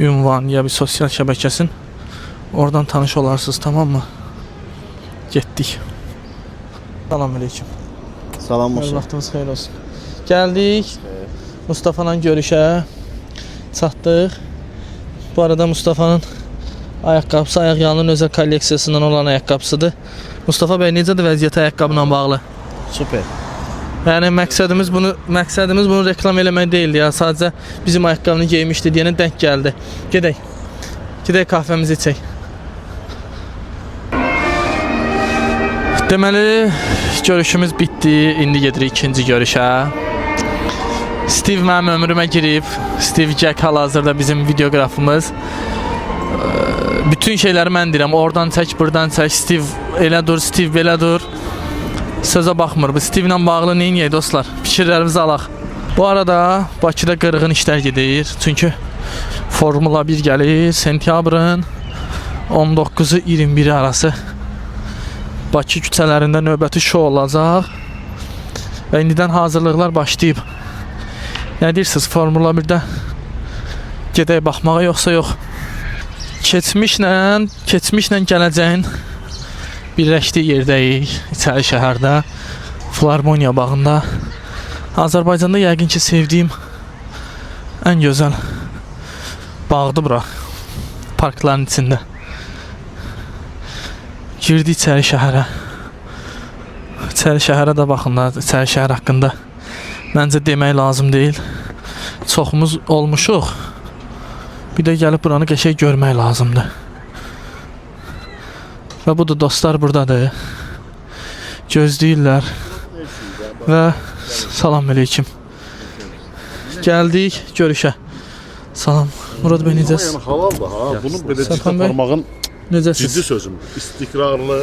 ünvan ya bir sosial şəbəkəsin. Oradan tanış olarsınız, tamam mı? Getdik. Salam aleyküm. Salam olsun. Vaxtınız xeyir olsun. Gəldik Mustafa'la görüşə. Çatdıq. Bu arada Mustafa'nın ayaqqabısı ayaqyalının özel kolleksiyasından olan ayaqqabısıdır. Mustafa bəy, necədir vəziyyət ayaqqabıyla bağlı? Süper. Yəni məqsədimiz bunu reklam eləmək deyildi ya. Sadəcə bizim ayaqqabını geymişdi deyənə denk gəldi. Gedək. Gedək kahvemizi içək. Deməli, görüşümüz bitdi. İndi gedirik ikinci görüşə. Steve mənim ömrümə girib. Steve Jack hal-hazırda bizim videografımız. Bütün şeyləri mən deyirəm. Oradan çək, buradan çək. Steve elə dur, Steve belə dur. Sözə baxmır. Bu Steve ilə bağlı neyiniyək dostlar? Fikirlərimizi alaq. Bu arada Bakıda qırğın işlər gedir. Çünki Formula 1 gəlir. Sentyabrın 19-u 21-i arası Bakı küçələrində növbəti şou olacaq. Və indidən hazırlıqlar başlayıb. Nə deyirsiniz, Formula 1-də gedək baxmağa yoxsa yox? Keçmişlə gələcəyin birləşdiyi yerdəyik, içəri şəhərdə, Filarmoniya bağında. Azərbaycanda yəqin ki sevdiyim ən gözəl bağdır bura, parkların içində. Girdi içəri şəhərə. İçəri şəhərə də baxın da, içəri şəhər haqqında məncə demək lazım deyil. Çoxumuz olmuşuq. Bir də gəlib buranı qəşəng görmək lazımdır. Və budur, dostlar buradadır. Gözləyirlər. Və salam aleyküm. Gəldik görüşə. Salam. Murad bəy, necəsiz? Yəni halaldır ha. Bunu belə ciddi Sərxan bəy, aparmağın necəsiz? ciddi sözüm. İstiqrarlı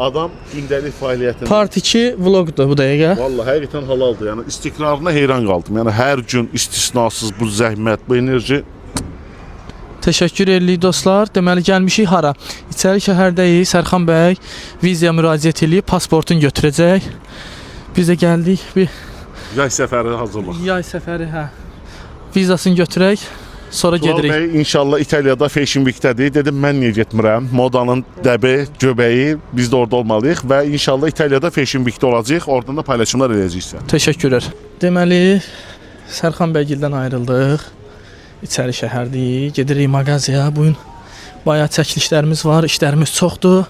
adam gündəlik fəaliyyətində. Part 2 vlogdur bu dəqiqə. Vallahi həqiqətən halaldır. Yəni istiqrarına heyran qaldım. Yəni hər gün istisnasız bu zəhmət, bu enerji. Təşəkkür edirik dostlar. Deməli gəlmişik hara? İçəri şəhərdəyik. Sərxan bəy vizaya müraciət edib pasportunu götürəcək. Biz də gəldik bir Yay səfəri hazırlıq. yay səfəri, hə. Vizasını götürək, sonra gedirik. Bəy inşallah İtaliyada Fashion Week-dədir. Dedim mən niyə getmirəm? Modanın dəbi, göbəyi biz də orada olmalıyıq və inşallah İtaliyada Fashion Week-də olacağıq. Oradan da paylaşımlar edəcəyik. Təşəkkürlər. Deməli Sərxan bəygildən ayrıldıq. İçəri şəhərdik. Gedirik mağazaya. Bugün bayağı çəkilişlərimiz var, işlərimiz çoxdur.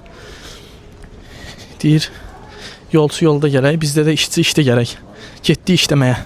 Deyir, yolçu yolda gələk, bizdə də işçi işdə gələk. Getdik işləməyə.